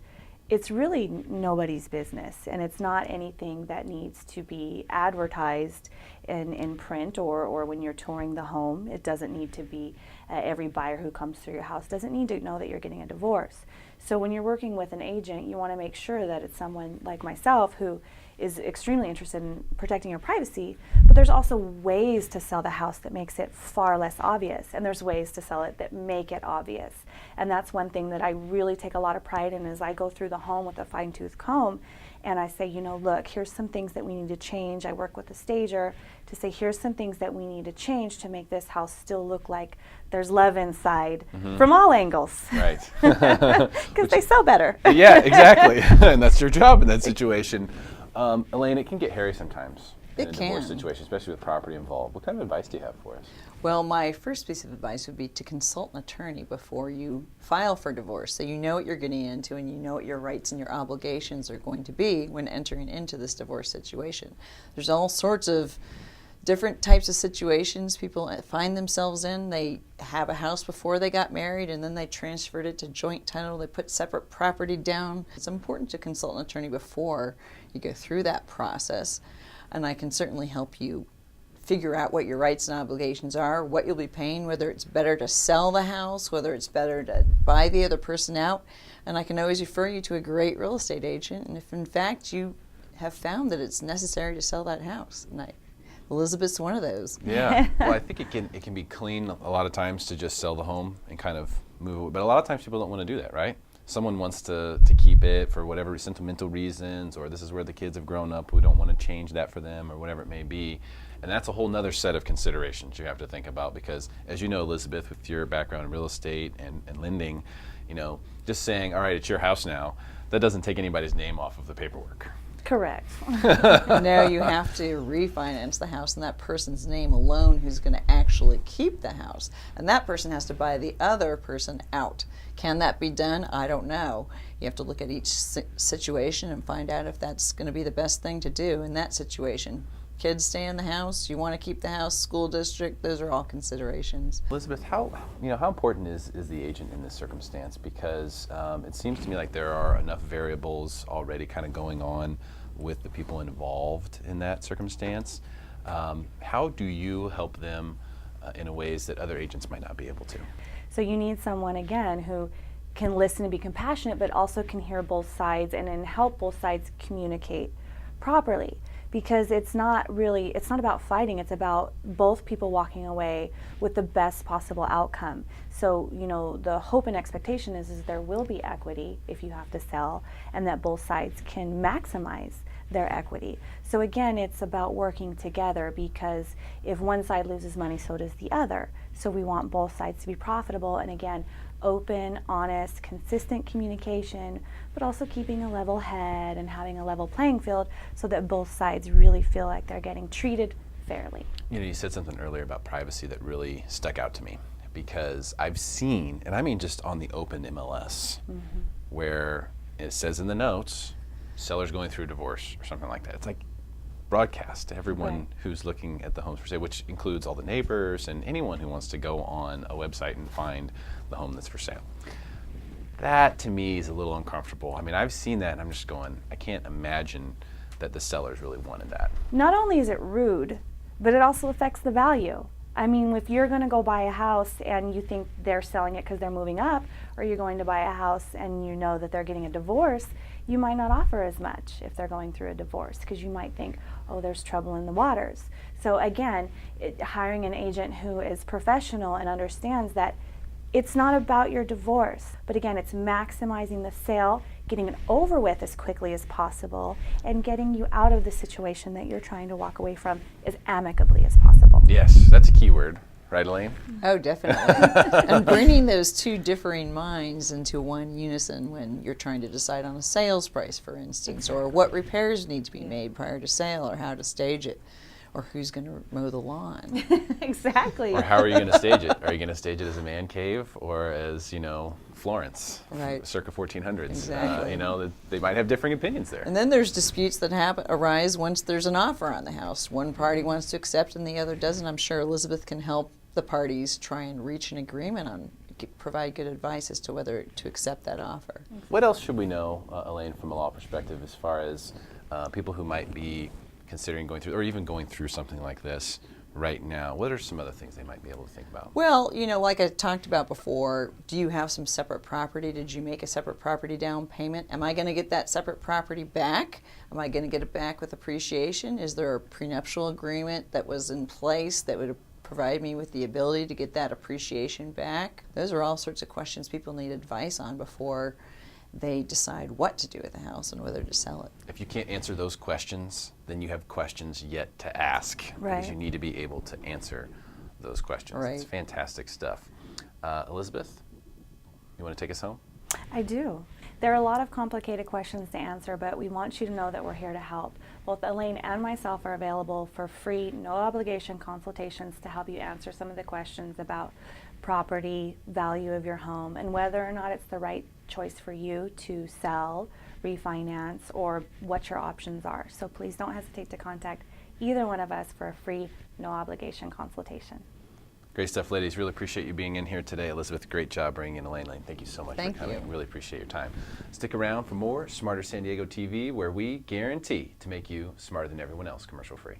it's really nobody's business, and it's not anything that needs to be advertised in print or when you're touring the home. It doesn't need to be every buyer who comes through your house doesn't need to know that you're getting a divorce. So when you're working with an agent, you want to make sure that it's someone like myself who is extremely interested in protecting your privacy, but there's also ways to sell the house that makes it far less obvious, and there's ways to sell it that make it obvious. And that's one thing that I really take a lot of pride in is I go through the home with a fine-tooth comb and I say, look, here's some things that we need to change. I work with a stager to say, here's some things that we need to change to make this house still look like there's love inside from all angles. Right. Because they sell better. Yeah, exactly. And that's your job in that situation. Elaine, it can get hairy sometimes in a divorce situation, especially with property involved. What kind of advice do you have for us? Well, my first piece of advice would be to consult an attorney before you file for divorce, so you know what you're getting into and you know what your rights and your obligations are going to be when entering into this divorce situation. There's all sorts of different types of situations people find themselves in. They have a house before they got married and then they transferred it to joint title. They put separate property down. It's important to consult an attorney before you go through that process, and I can certainly help you figure out what your rights and obligations are, what you'll be paying, whether it's better to sell the house, whether it's better to buy the other person out, and I can always refer you to a great real estate agent, and if in fact you have found that it's necessary to sell that house. And Elizabeth's one of those. Yeah, well, I think it can be clean a lot of times to just sell the home and kind of move it, but a lot of times people don't want to do that, right? Someone wants to keep it for whatever sentimental reasons, or this is where the kids have grown up, we don't want to change that for them, or whatever it may be. And that's a whole nother set of considerations you have to think about because, as you know, Elizabeth, with your background in real estate and lending, just saying, all right, it's your house now, that doesn't take anybody's name off of the paperwork. Correct. No, you have to refinance the house in that person's name alone who's going to actually keep the house. And that person has to buy the other person out. Can that be done? I don't know. You have to look at each situation and find out if that's going to be the best thing to do in that situation. Kids stay in the house, you want to keep the house, school district, those are all considerations. Elizabeth, how important is the agent in this circumstance? Because it seems to me like there are enough variables already kind of going on with the people involved in that circumstance. How do you help them in ways that other agents might not be able to? So you need someone, again, who can listen and be compassionate, but also can hear both sides and then help both sides communicate properly. Because it's not about fighting, it's about both people walking away with the best possible outcome. So, the hope and expectation is there will be equity if you have to sell, and that both sides can maximize their equity. So again, it's about working together, because if one side loses money, so does the other. So we want both sides to be profitable, and again, open, honest, consistent communication, but also keeping a level head and having a level playing field so that both sides really feel like they're getting treated fairly. You said something earlier about privacy that really stuck out to me, because I've seen, and I mean just on the open MLS, where it says in the notes, seller's going through a divorce or something like that. It's like broadcast to everyone who's looking at the homes for sale, which includes all the neighbors and anyone who wants to go on a website and find the home that's for sale. That to me is a little uncomfortable. I mean, I've seen that and I'm just going, I can't imagine that the sellers really wanted that. Not only is it rude, but it also affects the value. I mean, if you're going to go buy a house and you think they're selling it because they're moving up, or you're going to buy a house and you know that they're getting a divorce, you might not offer as much if they're going through a divorce, because you might think, oh, there's trouble in the waters. So again, hiring an agent who is professional and understands that it's not about your divorce, but again, it's maximizing the sale, getting it over with as quickly as possible, and getting you out of the situation that you're trying to walk away from as amicably as possible. Yes, that's a key word. Right, Elaine? Oh, definitely. And bringing those two differing minds into one unison when you're trying to decide on a sales price, for instance, or what repairs need to be made prior to sale, or how to stage it, or who's going to mow the lawn. Exactly. Or how are you going to stage it? Are you going to stage it as a man cave or as, Florence, circa 1400s? Exactly. They might have differing opinions there. And then there's disputes that arise once there's an offer on the house. One party wants to accept and the other doesn't. I'm sure Elizabeth can help the parties try and reach an agreement on, provide good advice as to whether to accept that offer. What else should we know, Elaine, from a law perspective, as far as people who might be considering going through, or even going through something like this right now? What are some other things they might be able to think about? Well, like I talked about before, do you have some separate property? Did you make a separate property down payment? Am I going to get that separate property back? Am I going to get it back with appreciation? Is there a prenuptial agreement that was in place that would provide me with the ability to get that appreciation back? Those are all sorts of questions people need advice on before they decide what to do with the house and whether to sell it. If you can't answer those questions, then you have questions yet to ask, because you need to be able to answer those questions. It's fantastic stuff. Elizabeth, you want to take us home? I do. There are a lot of complicated questions to answer, but we want you to know that we're here to help. Both Elaine and myself are available for free, no obligation consultations to help you answer some of the questions about property, value of your home, and whether or not it's the right choice for you to sell, refinance, or what your options are. So please don't hesitate to contact either one of us for a free, no obligation consultation. Great stuff, ladies. Really appreciate you being in here today. Elizabeth, great job bringing in Elaine. Thank you so much for coming. Really appreciate your time. Stick around for more Smarter San Diego TV, where we guarantee to make you smarter than everyone else, commercial free.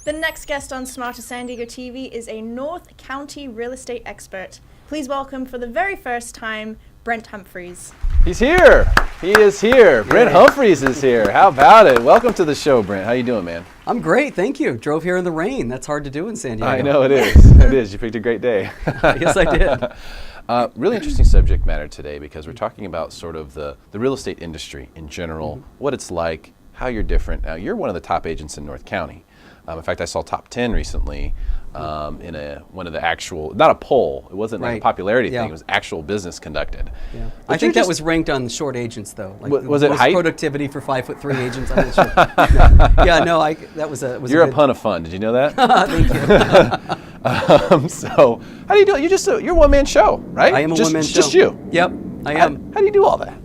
The next guest on Smarter San Diego TV is a North County real estate expert. Please welcome for the very first time, Brent Humphreys. He's here. He is here. Brent Humphreys is here. How about it? Welcome to the show, Brent. How you doing, man? I'm great, thank you. Drove here in the rain. That's hard to do in San Diego. I know it is. It is. You picked a great day. Yes, I did. Really interesting subject matter today because we're talking about sort of the real estate industry in general, what it's like, how you're different. Now, you're one of the top agents in North County. In fact, I saw top 10 recently in one of the actual, not a poll, it wasn't like a popularity thing, it was actual business conducted. Yeah. I think that was ranked on short agents though. Like was it height? Productivity for 5'3" agents, I'm not sure. No. Yeah, no, that was a You're a pun of fun, did you know that? Thank you. So, how do you do it? You're a one-man show, right? I am a one-man show. Just you? Yep, I am. How do you do all that?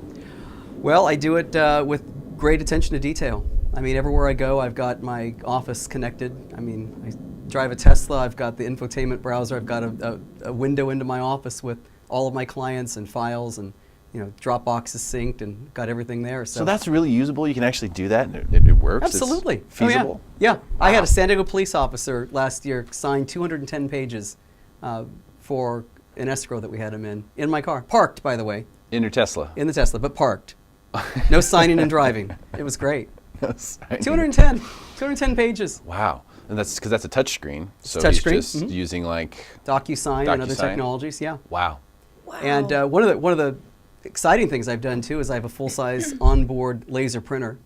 Well, I do it with great attention to detail. I mean, everywhere I go, I've got my office connected. I mean, I drive a Tesla. I've got the infotainment browser. I've got a window into my office with all of my clients and files, and Dropbox is synced and got everything there. So that's really usable. You can actually do that, and it works. Absolutely, it's feasible. Oh, yeah. Wow. I had a San Diego police officer last year sign 210 pages for an escrow that we had him in my car, parked, by the way. In your Tesla. In the Tesla, but parked. No signing and driving. It was great. 210 pages. Wow. And that's because that's a touch screen. So touch he's screen. just using like DocuSign and other technologies, yeah. Wow. And one of the exciting things I've done too is I have a full-size onboard laser printer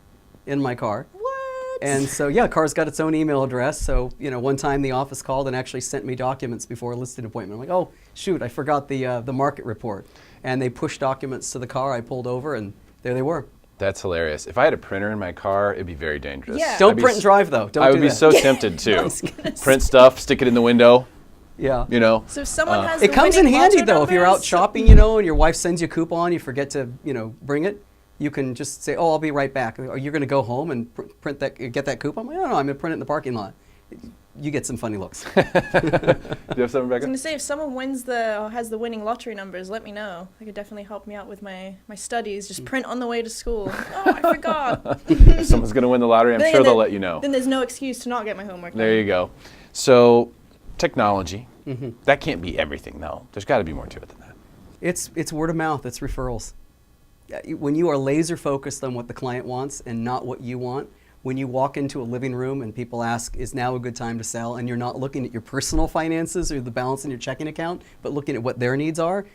in my car. What? And so car's got its own email address. So one time the office called and actually sent me documents before a listed appointment. I'm like, oh shoot, I forgot the market report. And they pushed documents to the car. I pulled over and there they were. That's hilarious. If I had a printer in my car, it'd be very dangerous. Yeah. Don't print and drive though. I would be so tempted to print stuff, stick it in the window. Yeah. So if someone has it comes in handy though if you're out shopping, and your wife sends you a coupon, you forget to, bring it. You can just say, "Oh, I'll be right back." Or you're going to go home and get that coupon. I'm like, no, I'm going to print it in the parking lot. You get some funny looks. Do you have something, Rebecca? I was going to say, if someone has the winning lottery numbers, let me know. That could definitely help me out with my studies. Just print on the way to school. Oh, I forgot. If someone's going to win the lottery, I'm sure they'll let you know. Then there's no excuse to not get my homework done. There you go. So, technology, that can't be everything, though. There's got to be more to it than that. It's word of mouth. It's referrals. When you are laser focused on what the client wants and not what you want, when you walk into a living room and people ask, is now a good time to sell, and you're not looking at your personal finances or the balance in your checking account, but looking at what their needs are,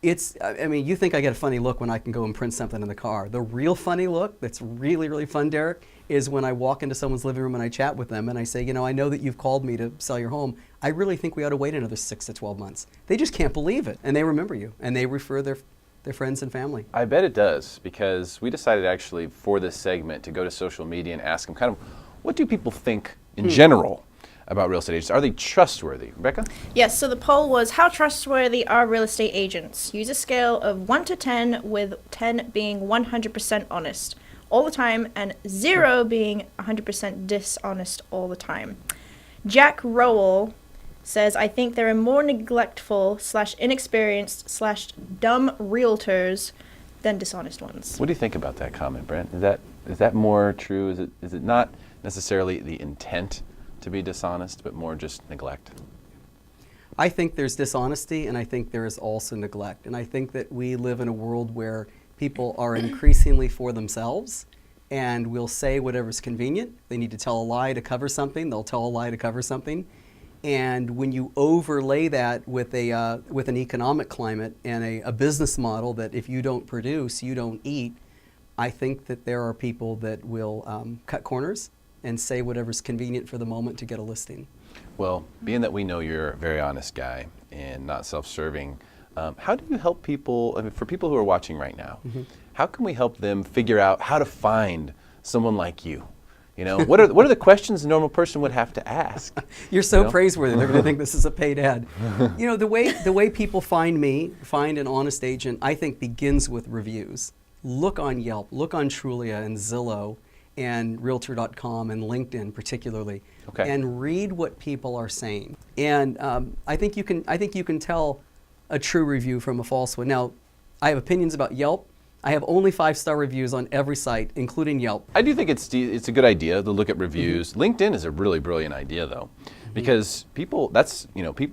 you think I get a funny look when I can go and print something in the car. The real funny look that's really, really fun, Derek, is when I walk into someone's living room and I chat with them and I say, I know that you've called me to sell your home. I really think we ought to wait another 6 to 12 months. They just can't believe it, and they remember you, and they refer their friends and family. I bet it does, because we decided actually for this segment to go to social media and ask them kind of, what do people think in general about real estate agents? Are they trustworthy? Rebecca? Yes, so the poll was, how trustworthy are real estate agents? Use a scale of 1 to 10, with 10 being 100% honest all the time and 0 being 100% dishonest all the time. Jack Rowell says, I think there are more neglectful / inexperienced / dumb realtors than dishonest ones. What do you think about that comment, Brent? Is that more true? Is it not necessarily the intent to be dishonest, but more just neglect? I think there's dishonesty, and I think there is also neglect. And I think that we live in a world where people are increasingly for themselves and will say whatever's convenient. They need to tell a lie to cover something. They'll tell a lie to cover something. And when you overlay that with an economic climate and a business model that if you don't produce, you don't eat, I think that there are people that will cut corners and say whatever's convenient for the moment to get a listing. Well, being that we know you're a very honest guy and not self-serving, how do you help people, for people who are watching right now, how can we help them figure out how to find someone like you? What are the questions a normal person would have to ask? You're so praiseworthy. They're going to think this is a paid ad. The way people find an honest agent, I think begins with reviews. Look on Yelp, look on Trulia and Zillow and Realtor.com and LinkedIn particularly, and read what people are saying. And I think you can tell a true review from a false one. Now, I have opinions about Yelp. I have only 5-star reviews on every site, including Yelp. I do think it's a good idea to look at reviews. LinkedIn is a really brilliant idea, though, because people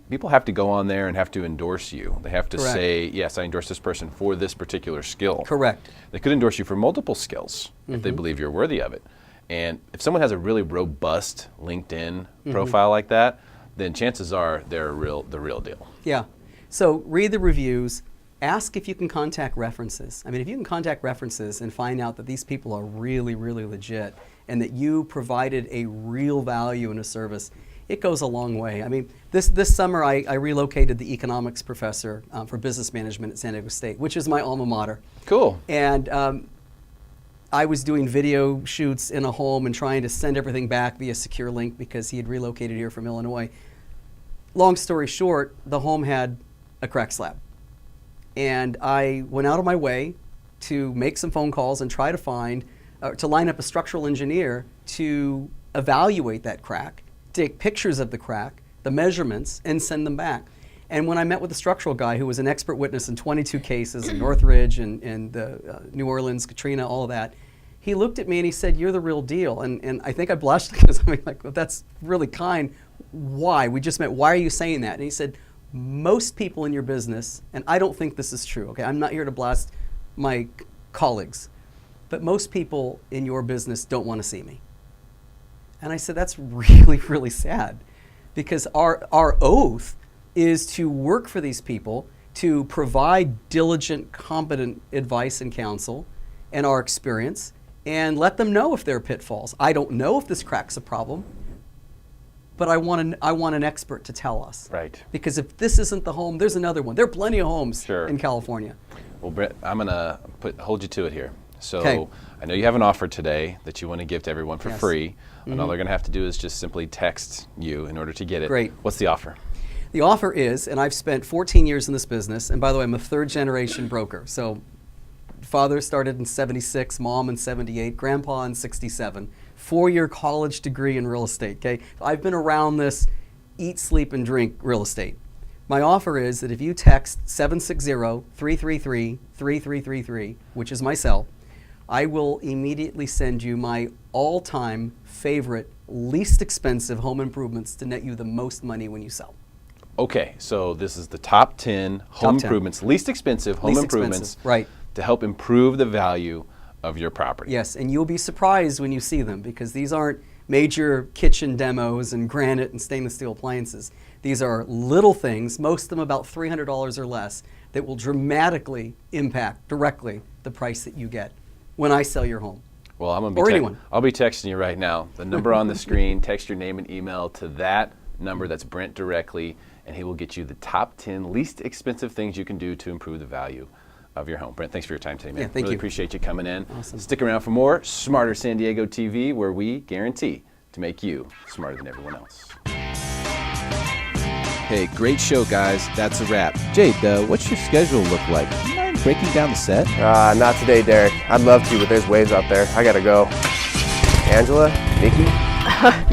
people have to go on there and have to endorse you. They have to Correct. say, yes, I endorse this person for this particular skill. Correct. They could endorse you for multiple skills if they believe you're worthy of it. And if someone has a really robust LinkedIn profile like that, then chances are they're the real deal. Yeah. So read the reviews. Ask if you can contact references. I mean, if you can contact references and find out that these people are really, really legit and that you provided a real value in a service, it goes a long way. I mean, this summer I relocated the economics professor for business management at San Diego State, which is my alma mater. Cool. And I was doing video shoots in a home and trying to send everything back via secure link because he had relocated here from Illinois. Long story short, the home had a crack slab. And I went out of my way to make some phone calls and try to line up a structural engineer to evaluate that crack, take pictures of the crack, the measurements, and send them back. And when I met with the structural guy, who was an expert witness in 22 cases in Northridge and New Orleans, Katrina, all of that, he looked at me and he said, "You're the real deal." And I think I blushed because I'm like, well, that's really kind. Why? We just met. Why are you saying that? And he said, most people in your business, and I don't think this is true, okay? I'm not here to blast my colleagues, but most people in your business don't want to see me. And I said, that's really, really sad, because our oath is to work for these people, to provide diligent, competent advice and counsel and our experience, and let them know if there are pitfalls. I don't know if this crack's a problem, but I want an expert to tell us. Right. Because if this isn't the home, there's another one. There are plenty of homes in California. Well, Brett, I'm going to hold you to it here. So 'Kay. I know you have an offer today that you want to give to everyone for Yes. free. And all they're going to have to do is just simply text you in order to get it. Great. What's the offer? The offer is, and I've spent 14 years in this business, and by the way, I'm a third-generation broker. So father started in 76, mom in 78, grandpa in 67. 4-year college degree in real estate, okay? I've been around this eat, sleep, and drink real estate. My offer is that if you text 760-333-3333, which is my cell, I will immediately send you my all-time favorite, least expensive home improvements to net you the most money when you sell. Okay, so this is the top 10 home 10. improvements, least expensive home Least improvements expensive, right. to help improve the value of your property. Yes, and you'll be surprised when you see them, because these aren't major kitchen demos and granite and stainless steel appliances. These are little things, most of them about $300 or less, that will dramatically impact directly the price that you get when I sell your home. Well, I'm gonna be Or anyone. I'll be texting you right now. The number on the screen, text your name and email to that number. That's Brent directly, and he will get you the top 10 least expensive things you can do to improve the value of your home. Brent, thanks for your time today, man. Yeah, thank really you. appreciate you coming in. Awesome. Stick around for more Smarter San Diego TV, where we guarantee to make you smarter than everyone else. Hey, great show, guys. That's a wrap. Jade, what's your schedule look like? Do you mind breaking down the set? Not today, Derek. I'd love to, but there's waves out there. I gotta go. Angela? Nikki?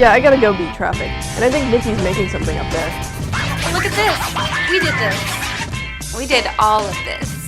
Yeah, I gotta go beat traffic. And I think Nikki's making something up there. Look at this. We did this. We did all of this.